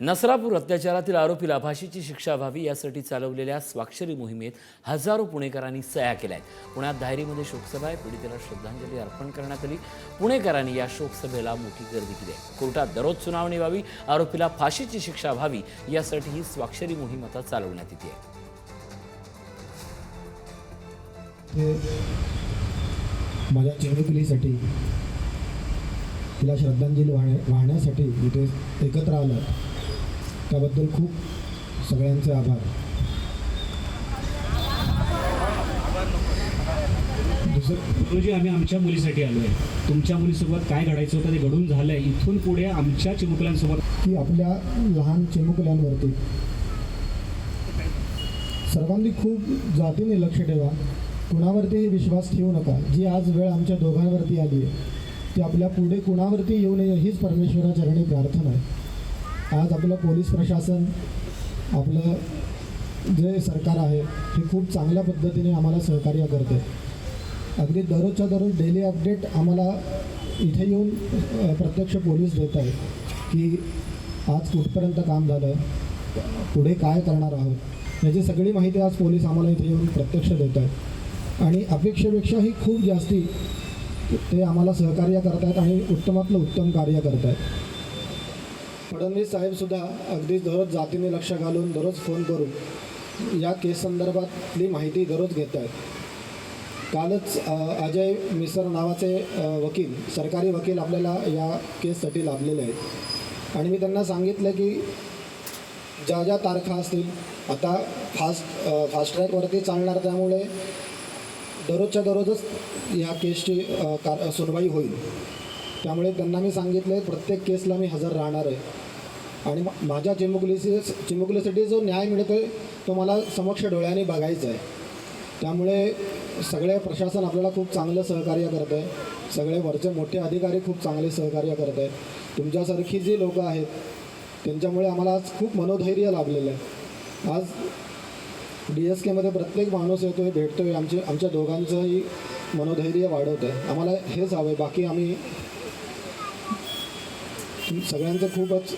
नसरापूर अत्याचारातील आरोपीला फाशीची शिक्षा व्हावी यासाठी चालवलेल्या स्वाक्षरी मोहिमेत हजारो पुणेकरांनी सह्या केल्या आहेत। पुण्यात दायरीमध्ये शोकसभा आहे। पीडितेला श्रद्धांजली अर्पण करण्यात आली। पुणेकरांनी या शोकसभेला मोठी गर्दी केली आहे। कोर्टात दररोज सुनावणी व्हावी, आरोपीला फाशीची शिक्षा व्हावी यासाठी ही स्वाक्षरी मोहीम आता चालवण्यात येते आहे। माझ्या चिमुकलीसाठी तिला श्रद्धांजली वाहण्यासाठी इथे एकत्र आलं, त्याबद्दल खूप सगळ्यांचे आभार। गुरुजी, आम्ही आमच्या मुलीसाठी आलो आहे। तुमच्या मुलीसोबत काय घडायचं होतं ते घडून झालं आहे। इथून पुढे आमच्या चिमुकल्यांसोबत की आपल्या लहान चिमुकल्यांवरती सर्वांनी खूप जातीने लक्ष ठेवा, कुणावरतीही विश्वास ठेवू नका। जी आज वेळ आमच्या दोघांवरती आली आहे ती आपल्या पुढे कुणावरती येऊ नये हीच परमेश्वराचरणी प्रार्थना आहे। आज आपलं पोलीस प्रशासन, आपलं जे सरकार आहे हे खूप चांगल्या पद्धतीने आम्हाला सहकार्य करते। अगदी दररोजच्या दररोज डेली अपडेट आम्हाला इथे येऊन प्रत्यक्ष पोलीस देत आहे की आज कुठपर्यंत काम झालं, पुढे काय करणार आहोत, याची सगळी माहिती आज पोलीस आम्हाला इथे येऊन प्रत्यक्ष देत आहेत आणि अपेक्षेपेक्षाही खूप जास्ती ते आम्हाला सहकार्य करत आहेत आणि उत्तमातलं उत्तम कार्य करत आहेत। फडणवीस साहेबसुद्धा अगदी दररोज जातीने लक्ष घालून दररोज फोन करून या केस संदर्भातली माहिती दररोज घेत आहेत। कालच अजय मिसर नावाचे वकील, सरकारी वकील आपल्याला या केससाठी लाभलेले आहेत आणि मी त्यांना सांगितलं की ज्या ज्या तारखा असतील आता फास्ट ट्रॅकवरती चालणार, त्यामुळे दररोजच्या दररोजच या केसची सुनवाई होईल। त्यामुळे त्यांना मी सांगितले प्रत्येक केसला मी हजर राहणार आहे आणि माझ्या चिमुकलीसाठी जो न्याय मिळतो आहे तो मला समक्ष डोळ्यांनी बघायचा आहे। त्यामुळे सगळे प्रशासन आपल्याला खूप चांगलं सहकार्य करत आहे, सगळे वरचे मोठे अधिकारी खूप चांगले सहकार्य करत आहेत। तुमच्यासारखी जी लोकं आहेत त्यांच्यामुळे आम्हाला आज खूप मनोधैर्य लाभलेलं आहे। आज DSKमध्ये प्रत्येक माणूस येतो आहे, भेटतो आहे, आमच्या दोघांचंही मनोधैर्य वाढवतं आहे। आम्हाला हेच हवं आहे, बाकी आम्ही सगळ्यांचं खूपच